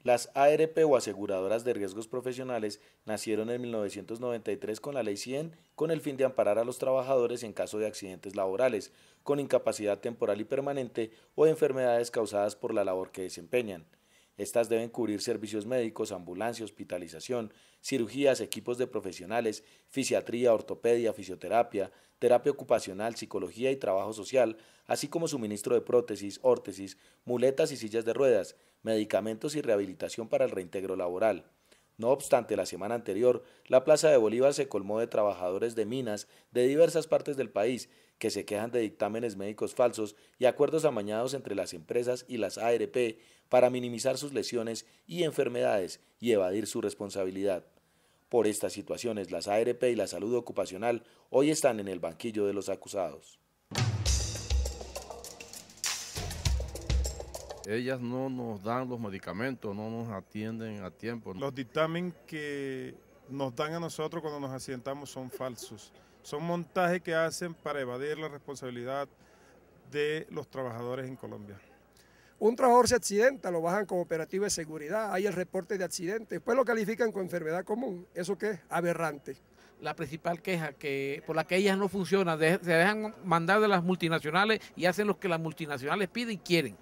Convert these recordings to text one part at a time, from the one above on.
Las ARP o aseguradoras de riesgos profesionales nacieron en 1993 con la Ley 100 con el fin de amparar a los trabajadores en caso de accidentes laborales, con incapacidad temporal y permanente o enfermedades causadas por la labor que desempeñan. Estas deben cubrir servicios médicos, ambulancia, hospitalización, cirugías, equipos de profesionales, fisiatría, ortopedia, fisioterapia, terapia ocupacional, psicología y trabajo social, así como suministro de prótesis, órtesis, muletas y sillas de ruedas, medicamentos y rehabilitación para el reintegro laboral. No obstante, la semana anterior, la Plaza de Bolívar se colmó de trabajadores de minas de diversas partes del país que se quejan de dictámenes médicos falsos y acuerdos amañados entre las empresas y las ARP para minimizar sus lesiones y enfermedades y evadir su responsabilidad. Por estas situaciones, las ARP y la salud ocupacional hoy están en el banquillo de los acusados. Ellas no nos dan los medicamentos, no nos atienden a tiempo. Los dictámenes que nos dan a nosotros cuando nos accidentamos son falsos. Son montajes que hacen para evadir la responsabilidad de los trabajadores en Colombia. Un trabajador se accidenta, lo bajan como operativo de seguridad, hay el reporte de accidente, después lo califican con enfermedad común. ¿Eso qué es? Aberrante. La principal queja por la que ellas no funcionan, se dejan mandar de las multinacionales y hacen lo que las multinacionales piden y quieren.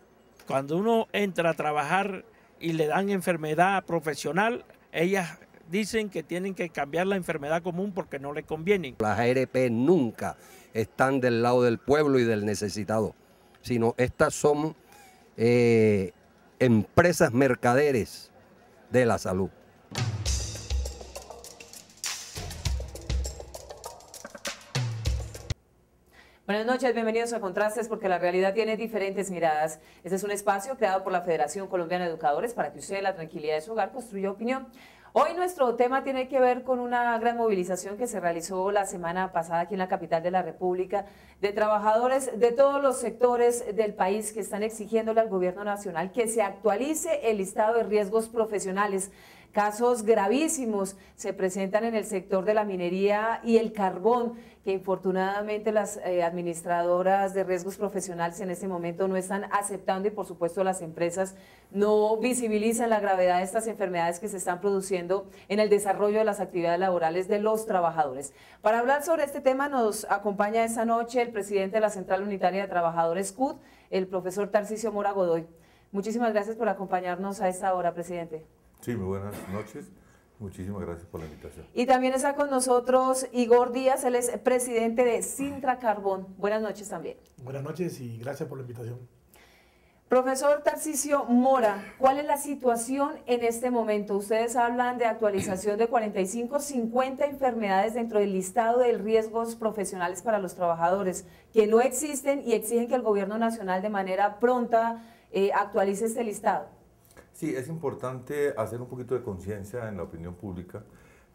Cuando uno entra a trabajar y le dan enfermedad profesional, ellas dicen que tienen que cambiar la enfermedad común porque no le convienen. Las ARP nunca están del lado del pueblo y del necesitado, sino estas son empresas mercaderes de la salud. Buenas noches, bienvenidos a Contrastes, porque la realidad tiene diferentes miradas. Este es un espacio creado por la Federación Colombiana de Educadores para que usted, en la tranquilidad de su hogar, construya opinión. Hoy nuestro tema tiene que ver con una gran movilización que se realizó la semana pasada aquí en la capital de la República, de trabajadores de todos los sectores del país que están exigiéndole al gobierno nacional que se actualice el listado de riesgos profesionales. Casos gravísimos se presentan en el sector de la minería y el carbón, que infortunadamente las administradoras de riesgos profesionales en este momento no están aceptando, y por supuesto las empresas no visibilizan la gravedad de estas enfermedades que se están produciendo en el desarrollo de las actividades laborales de los trabajadores. Para hablar sobre este tema nos acompaña esta noche el presidente de la Central Unitaria de Trabajadores CUT, el profesor Tarcisio Mora Godoy. Muchísimas gracias por acompañarnos a esta hora, presidente. Sí, muy buenas noches. Muchísimas gracias por la invitación. Y también está con nosotros Igor Díaz, él es presidente de Sintra Carbón. Buenas noches también. Buenas noches y gracias por la invitación. Profesor Tarcisio Mora, ¿cuál es la situación en este momento? Ustedes hablan de actualización de 45, 50 enfermedades dentro del listado de riesgos profesionales para los trabajadores que no existen y exigen que el gobierno nacional de manera pronta actualice este listado. Sí, es importante hacer un poquito de conciencia en la opinión pública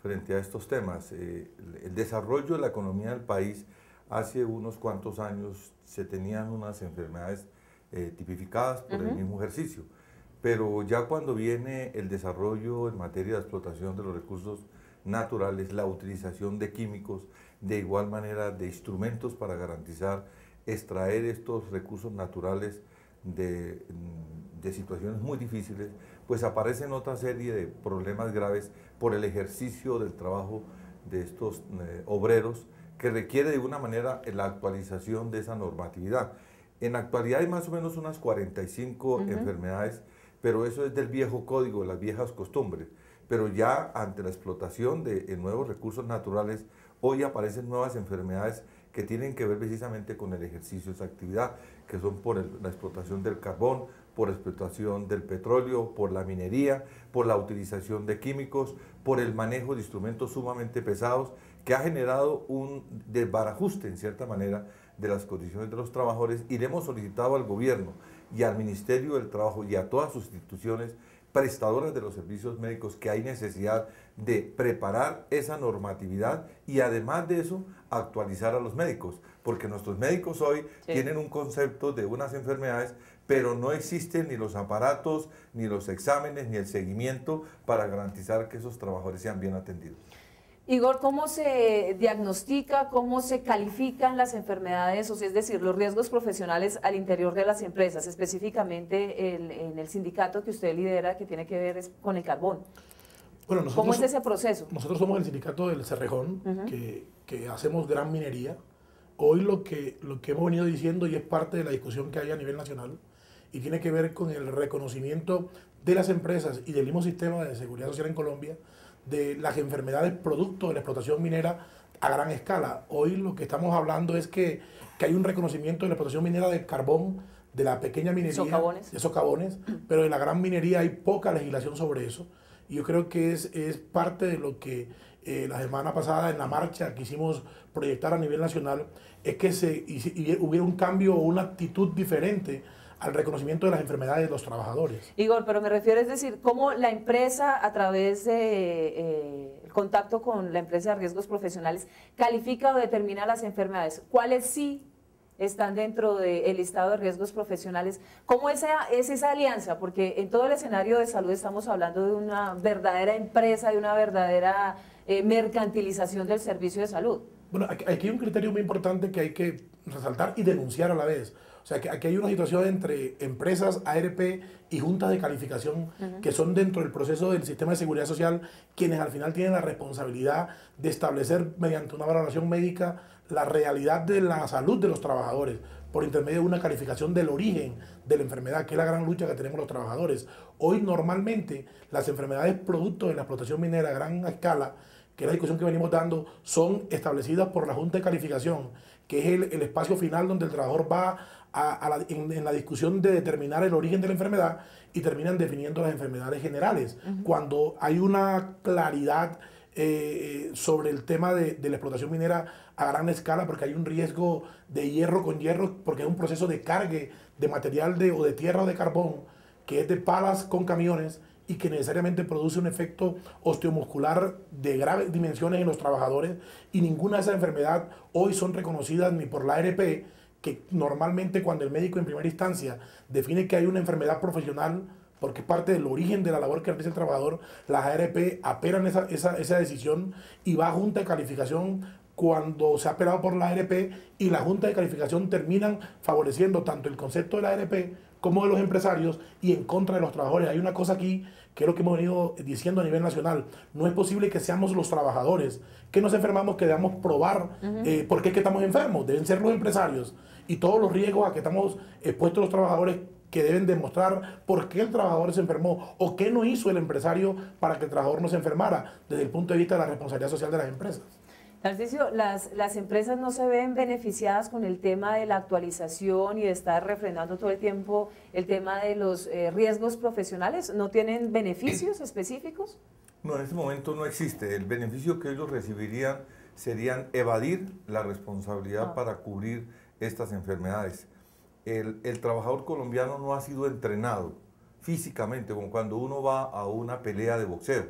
frente a estos temas. El desarrollo de la economía del país, hace unos cuantos años se tenían unas enfermedades tipificadas por el mismo ejercicio, pero ya cuando viene el desarrollo en materia de explotación de los recursos naturales, la utilización de químicos, de igual manera de instrumentos para garantizar extraer estos recursos naturales de situaciones muy difíciles, pues aparecen otra serie de problemas graves por el ejercicio del trabajo de estos obreros, que requiere de alguna manera la actualización de esa normatividad. En la actualidad hay más o menos unas 45 enfermedades, pero eso es del viejo código, de las viejas costumbres. Pero ya ante la explotación de nuevos recursos naturales, hoy aparecen nuevas enfermedades que tienen que ver precisamente con el ejercicio de esa actividad, que son por la explotación del carbón, por la explotación del petróleo, por la minería, por la utilización de químicos, por el manejo de instrumentos sumamente pesados, que ha generado un desbarajuste en cierta manera de las condiciones de los trabajadores, y le hemos solicitado al gobierno y al Ministerio del Trabajo y a todas sus instituciones prestadoras de los servicios médicos que hay necesidad de preparar esa normatividad y además de eso actualizar a los médicos, porque nuestros médicos hoy tienen un concepto de unas enfermedades, pero no existen ni los aparatos, ni los exámenes, ni el seguimiento para garantizar que esos trabajadores sean bien atendidos. Igor, ¿cómo se diagnostica, cómo se califican las enfermedades, o sea, es decir, los riesgos profesionales al interior de las empresas, específicamente en el sindicato que usted lidera, que tiene que ver con el carbón? Bueno, ¿Cómo es ese proceso? Nosotros somos el sindicato del Cerrejón, que hacemos gran minería. Hoy lo que hemos venido diciendo, y es parte de la discusión que hay a nivel nacional, y tiene que ver con el reconocimiento de las empresas y del mismo sistema de seguridad social en Colombia, de las enfermedades producto de la explotación minera a gran escala. Hoy lo que estamos hablando es que hay un reconocimiento de la explotación minera del carbón, de la pequeña minería, de socavones, pero de la gran minería hay poca legislación sobre eso. Y yo creo que es parte de lo que la semana pasada en la marcha quisimos proyectar a nivel nacional, es que hubiera un cambio o una actitud diferente al reconocimiento de las enfermedades de los trabajadores. Igor, pero me refiero, es decir, cómo la empresa, a través de el contacto con la empresa de riesgos profesionales, califica o determina las enfermedades, cuáles sí están dentro del listado de riesgos profesionales. ¿Cómo es esa alianza? Porque en todo el escenario de salud estamos hablando de una verdadera empresa, de una verdadera mercantilización del servicio de salud. Bueno, aquí hay un criterio muy importante que hay que resaltar y denunciar a la vez. O sea, que aquí hay una situación entre empresas, ARP y juntas de calificación que son dentro del proceso del sistema de seguridad social quienes al final tienen la responsabilidad de establecer mediante una valoración médica la realidad de la salud de los trabajadores por intermedio de una calificación del origen de la enfermedad, que es la gran lucha que tenemos los trabajadores. Hoy normalmente las enfermedades producto de la explotación minera a gran escala, que es la discusión que venimos dando, son establecidas por la Junta de Calificación, que es el espacio final donde el trabajador va en la discusión de determinar el origen de la enfermedad y terminan definiendo las enfermedades generales. Cuando hay una claridad sobre el tema de la explotación minera a gran escala, porque hay un riesgo de hierro con hierro, porque es un proceso de cargue de material o de tierra o de carbón, que es de palas con camiones, y que necesariamente produce un efecto osteomuscular de graves dimensiones en los trabajadores, y ninguna de esas enfermedades hoy son reconocidas ni por la ARP, que normalmente cuando el médico en primera instancia define que hay una enfermedad profesional, porque es parte del origen de la labor que realiza el trabajador, las ARP apelan esa decisión y va a Junta de Calificación cuando se ha apelado por la ARP, y la Junta de Calificación terminan favoreciendo tanto el concepto de la ARP como de los empresarios y en contra de los trabajadores. Hay una cosa aquí que es lo que hemos venido diciendo a nivel nacional. No es posible que seamos los trabajadores que nos enfermamos, que debamos probar por qué es que estamos enfermos. Deben ser los empresarios y todos los riesgos a que estamos expuestos los trabajadores, que deben demostrar por qué el trabajador se enfermó o qué no hizo el empresario para que el trabajador no se enfermara, desde el punto de vista de la responsabilidad social de las empresas. Tarcisio, las empresas no se ven beneficiadas con el tema de la actualización y de estar refrendando todo el tiempo el tema de los riesgos profesionales. ¿No tienen beneficios específicos? No, en este momento no existe. El beneficio que ellos recibirían serían evadir la responsabilidad para cubrir estas enfermedades. El trabajador colombiano no ha sido entrenado físicamente, como cuando uno va a una pelea de boxeo.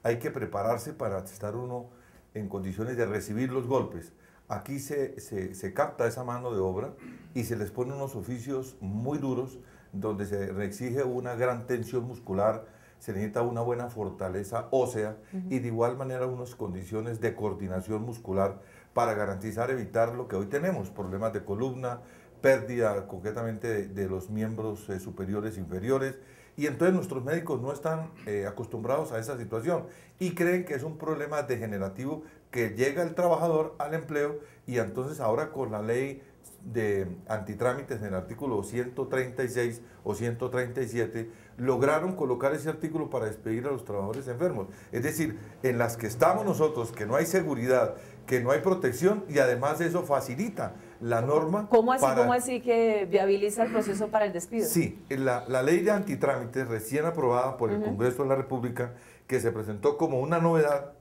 Hay que prepararse para estar uno en condiciones de recibir los golpes. Aquí se capta esa mano de obra y se les pone unos oficios muy duros donde se exige una gran tensión muscular, se necesita una buena fortaleza ósea y de igual manera unas condiciones de coordinación muscular para garantizar evitar lo que hoy tenemos, problemas de columna, pérdida concretamente de los miembros superiores e inferiores. Y entonces nuestros médicos no están acostumbrados a esa situación y creen que es un problema degenerativo que llega el trabajador al empleo, y entonces ahora con la ley de antitrámites en el artículo 136 o 137 lograron colocar ese artículo para despedir a los trabajadores enfermos. Es decir, en las que estamos nosotros, que no hay seguridad, que no hay protección, y además eso facilita la norma. ¿Cómo así que viabiliza el proceso para el despido? Sí, la ley de antitrámites recién aprobada por el Congreso de la República, que se presentó como una novedad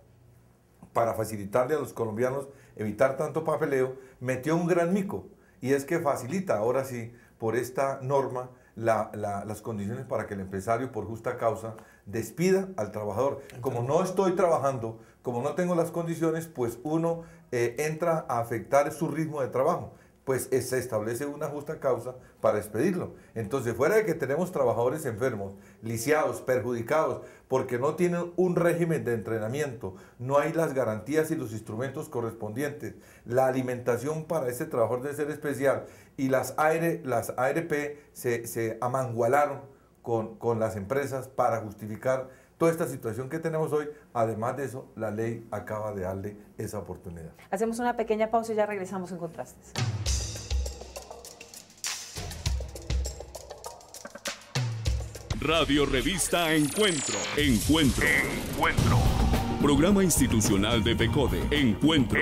para facilitarle a los colombianos evitar tanto papeleo, metió un gran mico, y es que facilita ahora sí por esta norma las condiciones para que el empresario por justa causa despida al trabajador. Como no estoy trabajando, como no tengo las condiciones, pues uno entra a afectar su ritmo de trabajo. pues se establece una justa causa para despedirlo. Entonces, fuera de que tenemos trabajadores enfermos, lisiados, perjudicados, porque no tienen un régimen de entrenamiento, no hay las garantías y los instrumentos correspondientes, la alimentación para ese trabajador debe ser especial, y las ARP se amangualaron con las empresas para justificar toda esta situación que tenemos hoy. Además de eso, la ley acaba de darle esa oportunidad. Hacemos una pequeña pausa y ya regresamos en Contrastes. Radio Revista Encuentro. Programa institucional de PECODE. Encuentro.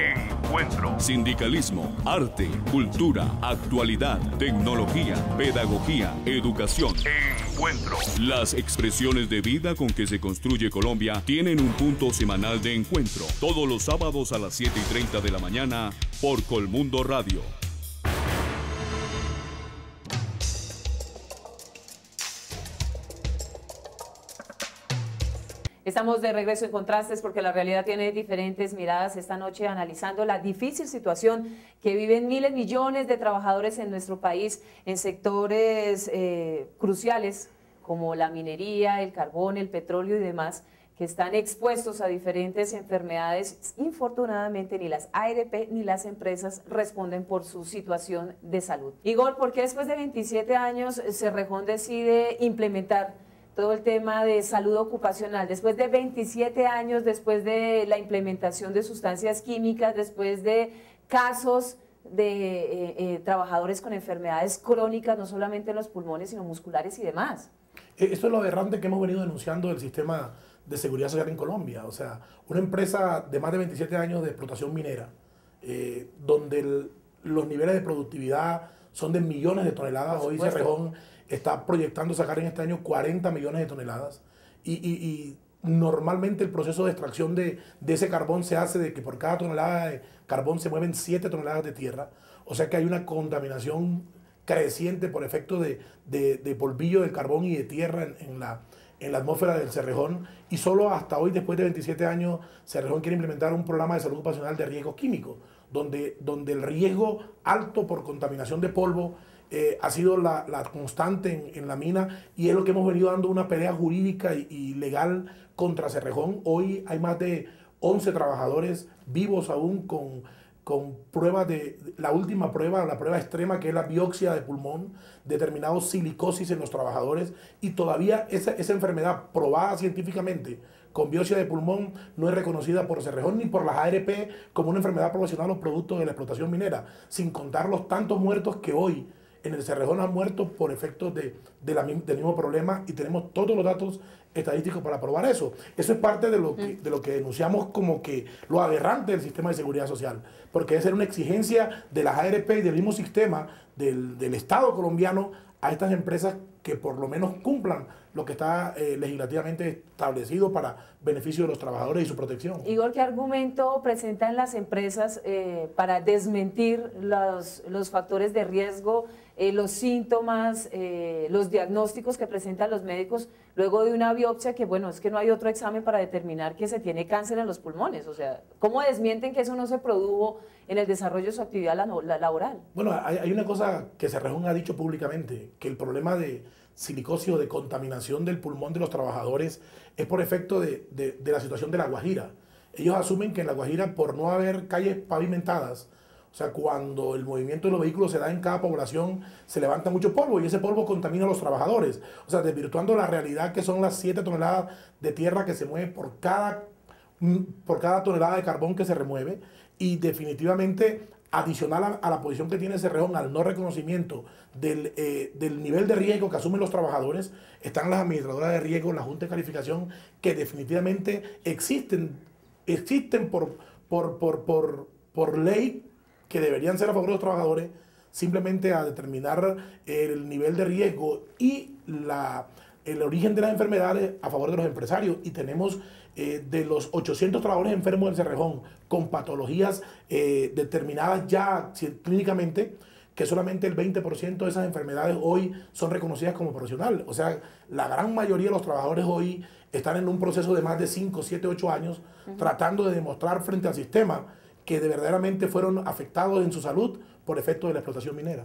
Sindicalismo, arte, cultura, actualidad, tecnología, pedagogía, educación. Las expresiones de vida con que se construye Colombia tienen un punto semanal de encuentro. Todos los sábados a las 7:30 de la mañana por Colmundo Radio. Estamos de regreso en Contrastes porque la realidad tiene diferentes miradas esta noche, analizando la difícil situación que viven miles, millones de trabajadores en nuestro país en sectores cruciales como la minería, el carbón, el petróleo y demás, que están expuestos a diferentes enfermedades. Infortunadamente ni las ARP ni las empresas responden por su situación de salud. Igor, ¿por qué después de 27 años Cerrejón decide implementar todo el tema de salud ocupacional, después de 27 años, después de la implementación de sustancias químicas, después de casos de trabajadores con enfermedades crónicas, no solamente en los pulmones, sino musculares y demás? Esto es lo aberrante que hemos venido denunciando del sistema de seguridad social en Colombia. O sea, una empresa de más de 27 años de explotación minera, donde los niveles de productividad son de millones de toneladas. Hoy Cerrejón está proyectando sacar en este año 40 millones de toneladas y normalmente el proceso de extracción de ese carbón se hace de que por cada tonelada de carbón se mueven 7 toneladas de tierra, o sea que hay una contaminación creciente por efecto de polvillo del carbón y de tierra en la atmósfera del Cerrejón, y solo hasta hoy, después de 27 años, Cerrejón quiere implementar un programa de salud ocupacional de riesgos químicos, donde el riesgo alto por contaminación de polvo ha sido la constante en la mina, y es lo que hemos venido dando una pelea jurídica y legal contra Cerrejón. Hoy hay más de 11 trabajadores vivos aún con pruebas la última prueba, la prueba extrema, que es la biopsia de pulmón, determinado silicosis en los trabajadores, y todavía esa enfermedad probada científicamente con biopsia de pulmón no es reconocida por Cerrejón ni por las ARP como una enfermedad profesional o producto de la explotación minera, sin contar los tantos muertos que hoy en el Cerrejón han muerto por efectos del mismo problema, y tenemos todos los datos estadísticos para probar eso. Eso es parte de lo que denunciamos como que lo aberrante del sistema de seguridad social, porque debe ser una exigencia de las ARP y del mismo sistema del Estado colombiano a estas empresas que por lo menos cumplan lo que está legislativamente establecido para beneficio de los trabajadores y su protección. Igor, ¿qué argumento presentan las empresas para desmentir los factores de riesgo, los síntomas, los diagnósticos que presentan los médicos luego de una biopsia, que bueno, es que no hay otro examen para determinar que se tiene cáncer en los pulmones? O sea, ¿cómo desmienten que eso no se produjo en el desarrollo de su actividad laboral? Bueno, hay una cosa que Cerrejón ha dicho públicamente, que el problema de silicosis o de contaminación del pulmón de los trabajadores es por efecto de la situación de La Guajira. Ellos asumen que en La Guajira, por no haber calles pavimentadas, o sea, cuando el movimiento de los vehículos se da en cada población, se levanta mucho polvo, y ese polvo contamina a los trabajadores. O sea, desvirtuando la realidad que son las 7 toneladas de tierra que se mueve por cada tonelada de carbón que se remueve, y definitivamente adicional a la posición que tiene Cerrejón al no reconocimiento del nivel de riesgo que asumen los trabajadores, están las administradoras de riesgo, la Junta de Calificación, que definitivamente existen por ley, que deberían ser a favor de los trabajadores, simplemente a determinar el nivel de riesgo y el origen de las enfermedades a favor de los empresarios. Y tenemos de los 800 trabajadores enfermos del Cerrejón con patologías determinadas ya clínicamente, que solamente el 20% de esas enfermedades hoy son reconocidas como profesionales. O sea, la gran mayoría de los trabajadores hoy están en un proceso de más de 5, 7, 8 años tratando de demostrar frente al sistema que verdaderamente fueron afectados en su salud por efecto de la explotación minera.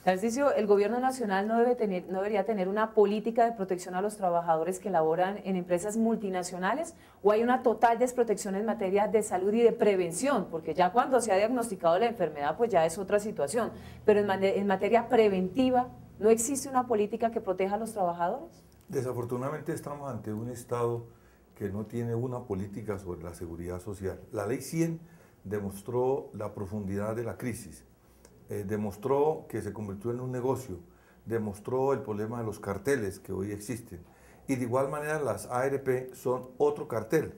Tarcisio, ¿el gobierno nacional no debería tener una política de protección a los trabajadores que laboran en empresas multinacionales? ¿O hay una total desprotección en materia de salud y de prevención? Porque ya cuando se ha diagnosticado la enfermedad, pues ya es otra situación. Pero en materia preventiva, ¿no existe una política que proteja a los trabajadores? Desafortunadamente estamos ante un Estado que no tiene una política sobre la seguridad social. La Ley 100 demostró la profundidad de la crisis. Demostró que se convirtió en un negocio, demostró el problema de los carteles que hoy existen. Y de igual manera las ARP son otro cartel.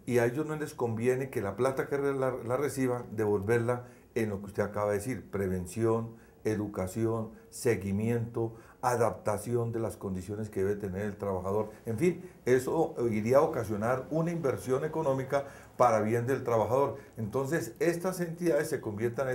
Y a ellos no les conviene que la plata que la reciban, devolverla en lo que usted acaba de decir, prevención, educación, seguimiento, adaptación de las condiciones que debe tener el trabajador. En fin, eso iría a ocasionar una inversión económica para bien del trabajador. Entonces, estas entidades se conviertan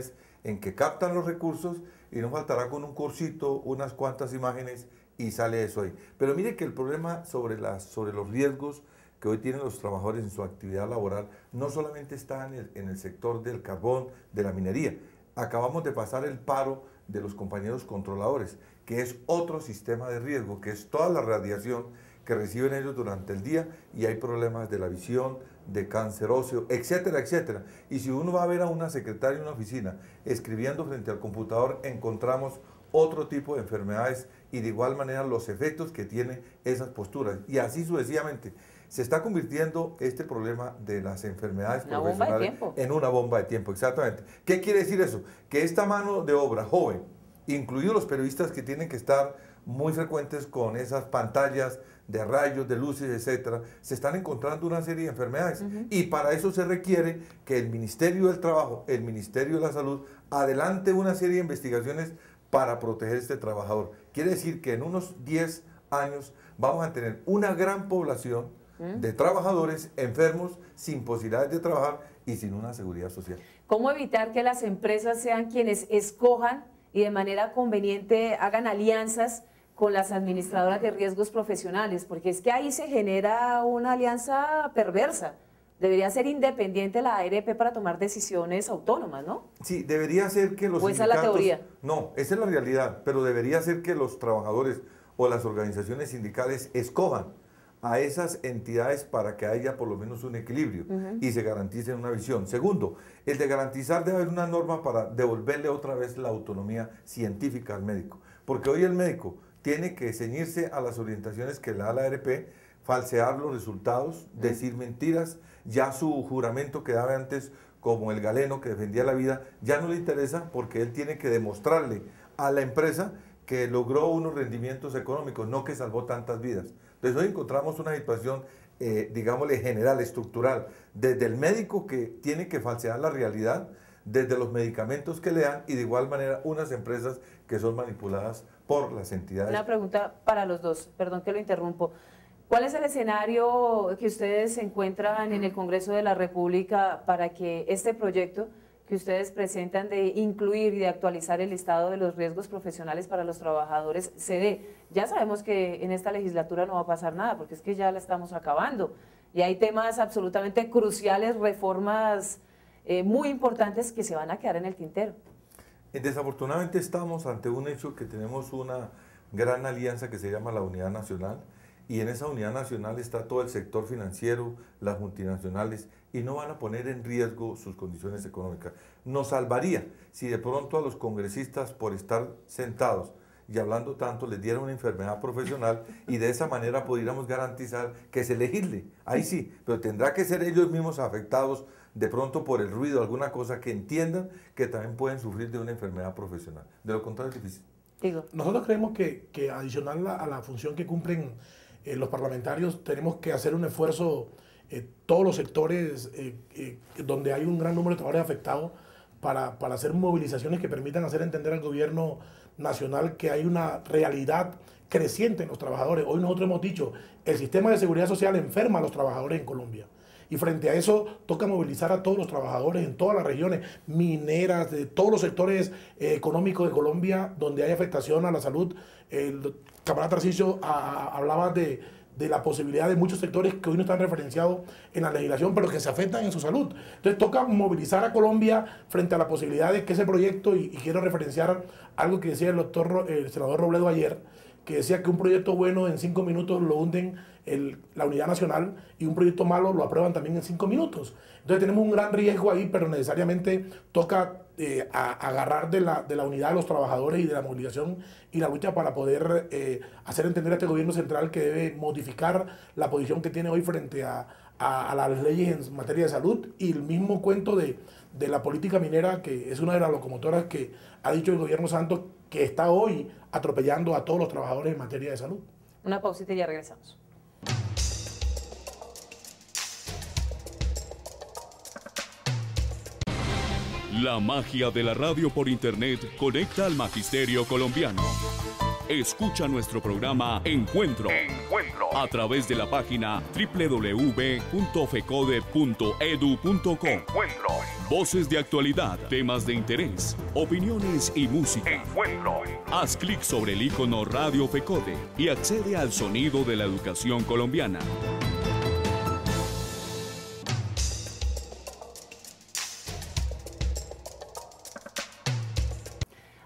en que captan los recursos y no faltará con un cursito, unas cuantas imágenes y sale eso ahí. Pero mire que el problema sobre los riesgos que hoy tienen los trabajadores en su actividad laboral no solamente está en el sector del carbón, de la minería. Acabamos de pasar el paro de los compañeros controladores, que es otro sistema de riesgo, que es toda la radiación que reciben ellos durante el día y hay problemas de la visión, de cáncer óseo, etcétera, etcétera. Y si uno va a ver a una secretaria en una oficina escribiendo frente al computador, encontramos otro tipo de enfermedades y de igual manera los efectos que tienen esas posturas. Y así sucesivamente. Se está convirtiendo este problema de las enfermedades profesionales en una bomba de tiempo, exactamente. ¿Qué quiere decir eso? Que esta mano de obra joven, incluidos los periodistas que tienen que estar muy frecuentes con esas pantallas de rayos, de luces, etcétera, se están encontrando una serie de enfermedades. Y para eso se requiere que el Ministerio del Trabajo, el Ministerio de la Salud, adelante una serie de investigaciones para proteger a este trabajador. Quiere decir que en unos 10 años vamos a tener una gran población de trabajadores enfermos, sin posibilidades de trabajar y sin una seguridad social. ¿Cómo evitar que las empresas sean quienes escojan y de manera conveniente hagan alianzas con las administradoras de riesgos profesionales? Porque es que ahí se genera una alianza perversa. Debería ser independiente la ARP para tomar decisiones autónomas, ¿no? Sí, debería ser que los sindicatos... ¿O esa es la teoría? No, esa es la realidad, pero debería ser que los trabajadores o las organizaciones sindicales escojan a esas entidades para que haya por lo menos un equilibrio y se garantice una visión. Segundo, el de garantizar debe haber una norma para devolverle otra vez la autonomía científica al médico, porque hoy el médico tiene que ceñirse a las orientaciones que le da la ARP, falsear los resultados, decir mentiras, ya su juramento que daba antes como el galeno que defendía la vida, ya no le interesa porque él tiene que demostrarle a la empresa que logró unos rendimientos económicos, no que salvó tantas vidas. Entonces hoy encontramos una situación, digámosle, general, estructural, desde el médico que tiene que falsear la realidad, desde los medicamentos que le dan y de igual manera unas empresas que son manipuladas por las entidades. Una pregunta para los dos, perdón que lo interrumpo. ¿Cuál es el escenario que ustedes encuentran en el Congreso de la República para que este proyecto que ustedes presentan de incluir y de actualizar el listado de los riesgos profesionales para los trabajadores se dé? Ya sabemos que en esta legislatura no va a pasar nada, porque es que ya la estamos acabando. Y hay temas absolutamente cruciales, reformas muy importantes que se van a quedar en el tintero. Desafortunadamente estamos ante un hecho que tenemos una gran alianza que se llama la Unidad Nacional, y en esa Unidad Nacional está todo el sector financiero, las multinacionales, y no van a poner en riesgo sus condiciones económicas. Nos salvaría si de pronto a los congresistas, por estar sentados y hablando tanto, les diera una enfermedad profesional y de esa manera pudiéramos garantizar que se legisle. Ahí sí, pero tendrá que ser ellos mismos afectados de pronto por el ruido, alguna cosa, que entiendan que también pueden sufrir de una enfermedad profesional. De lo contrario es difícil. Nosotros creemos que adicional a la función que cumplen los parlamentarios, tenemos que hacer un esfuerzo, todos los sectores donde hay un gran número de trabajadores afectados, para hacer movilizaciones que permitan hacer entender al gobierno nacional que hay una realidad creciente en los trabajadores. Hoy nosotros hemos dicho, el sistema de seguridad social enferma a los trabajadores en Colombia. Y frente a eso toca movilizar a todos los trabajadores en todas las regiones mineras, de todos los sectores económicos de Colombia donde hay afectación a la salud. El camarada Tarcisio hablaba de de la posibilidad de muchos sectores que hoy no están referenciados en la legislación, pero que se afectan en su salud. Entonces toca movilizar a Colombia frente a la posibilidad de que ese proyecto, y quiero referenciar algo que decía el senador Robledo ayer, que decía que un proyecto bueno en 5 minutos lo hunden la unidad nacional y un proyecto malo lo aprueban también en 5 minutos. Entonces tenemos un gran riesgo ahí, pero necesariamente toca agarrar de la unidad de los trabajadores y de la movilización y la lucha para poder hacer entender a este gobierno central que debe modificar la posición que tiene hoy frente a las leyes en materia de salud, y el mismo cuento de la política minera, que es una de las locomotoras que ha dicho el gobierno Santos que está hoy atropellando a todos los trabajadores en materia de salud. Una pausita y ya regresamos. La magia de la radio por internet conecta al magisterio colombiano. Escucha nuestro programa Encuentro a través de la página www.fecode.edu.co. Voces de actualidad, temas de interés, opiniones y música. Haz clic sobre el icono Radio Fecode y accede al sonido de la educación colombiana.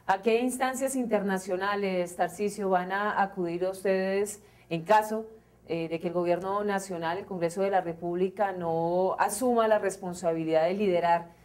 ¿A qué instancias internacionales, Tarcisio, van a acudir ustedes en caso de que el Gobierno Nacional, el Congreso de la República, no asuma la responsabilidad de liderar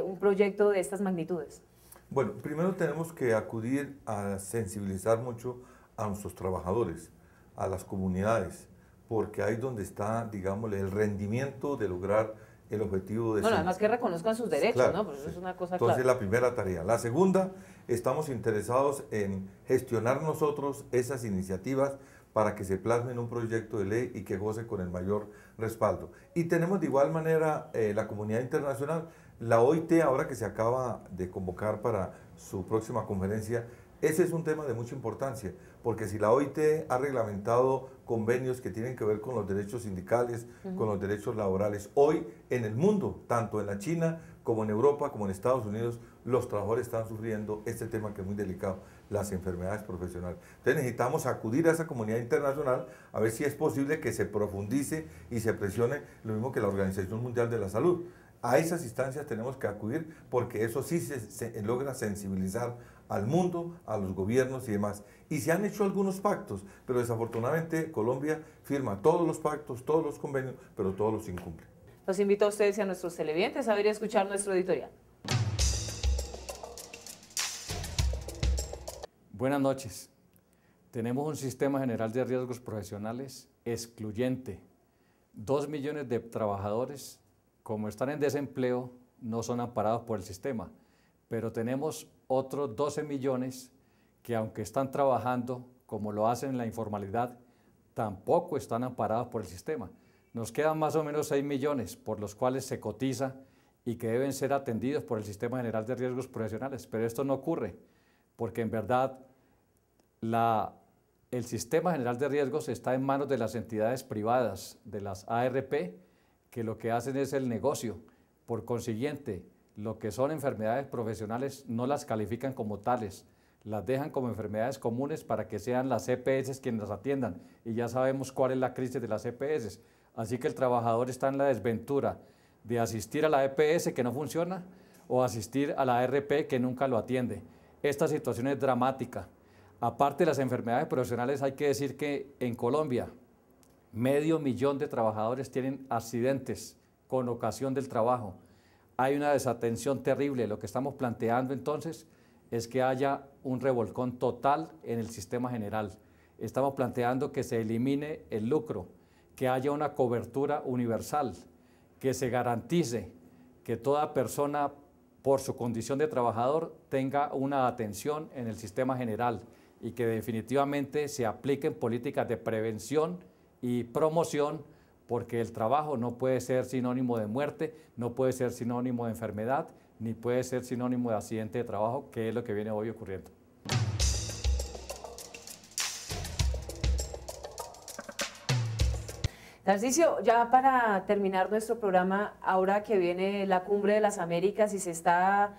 un proyecto de estas magnitudes? Bueno, primero tenemos que acudir a sensibilizar mucho a nuestros trabajadores, a las comunidades, porque ahí es donde está, digámosle, el rendimiento de lograr el objetivo de... Bueno, además que reconozcan sus derechos, claro, ¿no? Pues eso es una cosa Entonces, clara. la primera tarea. La segunda, estamos interesados en gestionar nosotros esas iniciativas para que se plasme en un proyecto de ley y que goce con el mayor respaldo. Y tenemos de igual manera la comunidad internacional, la OIT, ahora que se acaba de convocar para su próxima conferencia. Ese es un tema de mucha importancia, porque si la OIT ha reglamentado convenios que tienen que ver con los derechos sindicales, con los derechos laborales, hoy en el mundo, tanto en la China como en Europa, como en Estados Unidos, los trabajadores están sufriendo este tema que es muy delicado, las enfermedades profesionales. Entonces necesitamos acudir a esa comunidad internacional a ver si es posible que se profundice y se presione lo mismo que la Organización Mundial de la Salud. A esas instancias tenemos que acudir porque eso sí se logra sensibilizar al mundo, a los gobiernos y demás. Y se han hecho algunos pactos, pero desafortunadamente Colombia firma todos los pactos, todos los convenios, pero todos los incumple. Los invito a ustedes y a nuestros televidentes a ver y a escuchar nuestro editorial. Buenas noches. Tenemos un sistema general de riesgos profesionales excluyente. 2 millones de trabajadores, como están en desempleo, no son amparados por el sistema, pero tenemos otros 12 millones que, aunque están trabajando como lo hacen en la informalidad, tampoco están amparados por el sistema. Nos quedan más o menos 6 millones por los cuales se cotiza y que deben ser atendidos por el Sistema General de Riesgos Profesionales, pero esto no ocurre porque en verdad el Sistema General de Riesgos está en manos de las entidades privadas, de las ARP, que lo que hacen es el negocio. Por consiguiente, lo que son enfermedades profesionales no las califican como tales, las dejan como enfermedades comunes para que sean las EPS quienes las atiendan, y ya sabemos cuál es la crisis de las EPS. Así que el trabajador está en la desventura de asistir a la EPS que no funciona o asistir a la ARP que nunca lo atiende. Esta situación es dramática. Aparte de las enfermedades profesionales, hay que decir que en Colombia 500.000 de trabajadores tienen accidentes con ocasión del trabajo. Hay una desatención terrible. Lo que estamos planteando entonces es que haya un revolcón total en el sistema general. Estamos planteando que se elimine el lucro, que haya una cobertura universal, que se garantice que toda persona por su condición de trabajador tenga una atención en el sistema general y que definitivamente se apliquen políticas de prevención y promoción, porque el trabajo no puede ser sinónimo de muerte, no puede ser sinónimo de enfermedad, ni puede ser sinónimo de accidente de trabajo, que es lo que viene hoy ocurriendo. Tarcisio, ya para terminar nuestro programa, ahora que viene la Cumbre de las Américas y se está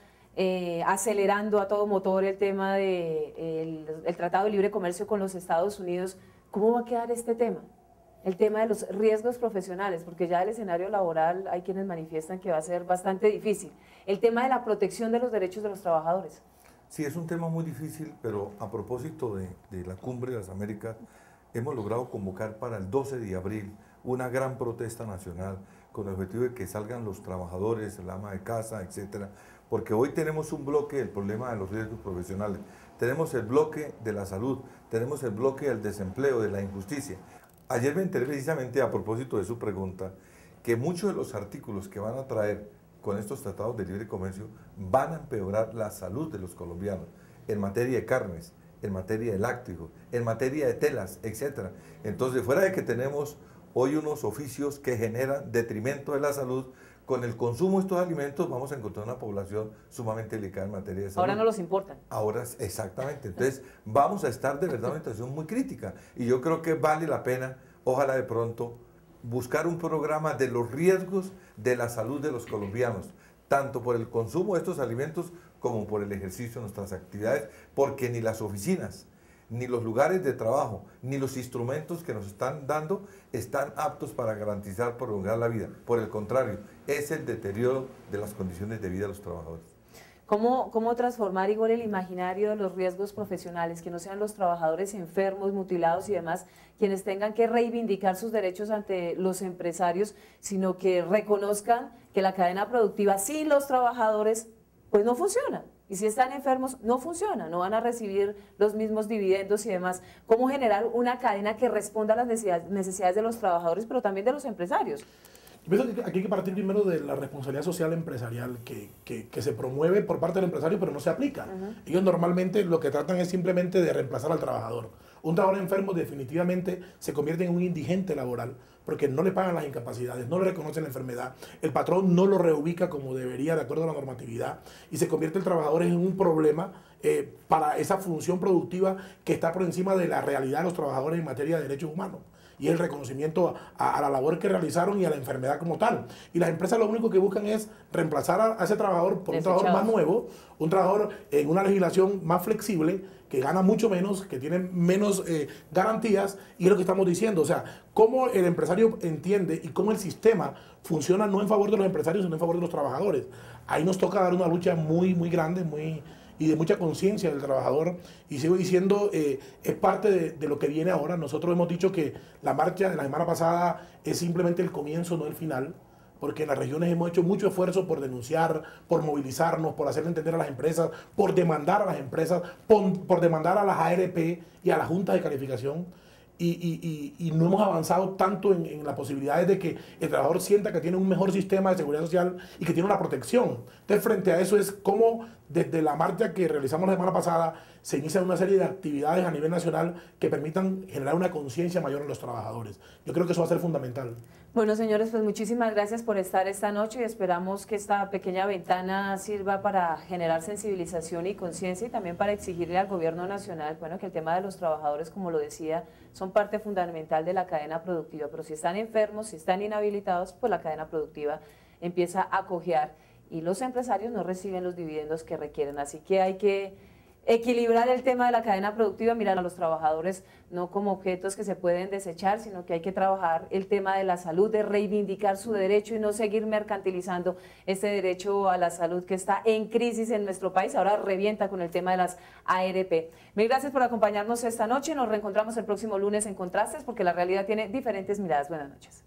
acelerando a todo motor el tema del Tratado de Libre Comercio con los Estados Unidos, ¿cómo va a quedar este tema? el tema de los riesgos profesionales, porque ya el escenario laboral hay quienes manifiestan que va a ser bastante difícil. El tema de la protección de los derechos de los trabajadores. Sí, es un tema muy difícil, pero a propósito de la Cumbre de las Américas, hemos logrado convocar para el 12 de abril una gran protesta nacional con el objetivo de que salgan los trabajadores, el ama de casa, etcétera, porque hoy tenemos un bloque del problema de los riesgos profesionales, tenemos el bloque de la salud, tenemos el bloque del desempleo, de la injusticia. Ayer me enteré precisamente a propósito de su pregunta que muchos de los artículos que van a traer con estos tratados de libre comercio van a empeorar la salud de los colombianos en materia de carnes, en materia de lácteos, en materia de telas, etc. Entonces, fuera de que tenemos hoy unos oficios que generan detrimento de la salud, con el consumo de estos alimentos vamos a encontrar una población sumamente delicada en materia de salud. Ahora no los importan. Ahora, exactamente. Entonces, vamos a estar de verdad en una situación muy crítica. Y yo creo que vale la pena, ojalá de pronto, buscar un programa de los riesgos de la salud de los colombianos, tanto por el consumo de estos alimentos como por el ejercicio de nuestras actividades, porque ni las oficinas, ni los lugares de trabajo, ni los instrumentos que nos están dando están aptos para garantizar, prolongar la vida. Por el contrario, es el deterioro de las condiciones de vida de los trabajadores. ¿Cómo transformar igual el imaginario de los riesgos profesionales, que no sean los trabajadores enfermos, mutilados y demás, quienes tengan que reivindicar sus derechos ante los empresarios, sino que reconozcan que la cadena productiva sin los trabajadores pues no funciona? Y si están enfermos, no funciona, no van a recibir los mismos dividendos y demás. ¿Cómo generar una cadena que responda a las necesidades de los trabajadores, pero también de los empresarios? Yo pienso que aquí hay que partir primero de la responsabilidad social empresarial que se promueve por parte del empresario, pero no se aplica. Ellos normalmente lo que tratan es simplemente de reemplazar al trabajador. Un trabajador enfermo definitivamente se convierte en un indigente laboral, porque no le pagan las incapacidades, no le reconocen la enfermedad, el patrón no lo reubica como debería de acuerdo a la normatividad y se convierte el trabajador en un problema para esa función productiva que está por encima de la realidad de los trabajadores en materia de derechos humanos y el reconocimiento a la labor que realizaron y a la enfermedad como tal. Y las empresas lo único que buscan es reemplazar a ese trabajador por un trabajador más nuevo, un trabajador en una legislación más flexible, que gana mucho menos, que tiene menos garantías, y es lo que estamos diciendo. O sea, cómo el empresario entiende y cómo el sistema funciona no en favor de los empresarios, sino en favor de los trabajadores. Ahí nos toca dar una lucha muy, muy grande, y de mucha conciencia del trabajador, y sigo diciendo, es parte de lo que viene ahora. Nosotros hemos dicho que la marcha de la semana pasada es simplemente el comienzo, no el final, porque en las regiones hemos hecho mucho esfuerzo por denunciar, por movilizarnos, por hacerle entender a las empresas, por demandar a las empresas, por demandar a las ARP y a la Junta de Calificación, y no hemos avanzado tanto en las posibilidades de que el trabajador sienta que tiene un mejor sistema de seguridad social y que tiene una protección. Entonces, frente a eso es como desde la marcha que realizamos la semana pasada se inicia una serie de actividades a nivel nacional que permitan generar una conciencia mayor en los trabajadores. Yo creo que eso va a ser fundamental. Bueno, señores, pues muchísimas gracias por estar esta noche y esperamos que esta pequeña ventana sirva para generar sensibilización y conciencia y también para exigirle al gobierno nacional, bueno, que el tema de los trabajadores, como lo decía, son parte fundamental de la cadena productiva, pero si están enfermos, si están inhabilitados, pues la cadena productiva empieza a cojear y los empresarios no reciben los dividendos que requieren, así que hay que equilibrar el tema de la cadena productiva, mirar a los trabajadores no como objetos que se pueden desechar, sino que hay que trabajar el tema de la salud, de reivindicar su derecho y no seguir mercantilizando ese derecho a la salud que está en crisis en nuestro país, ahora revienta con el tema de las ARP. Mil gracias por acompañarnos esta noche, nos reencontramos el próximo lunes en Contrastes porque la realidad tiene diferentes miradas. Buenas noches.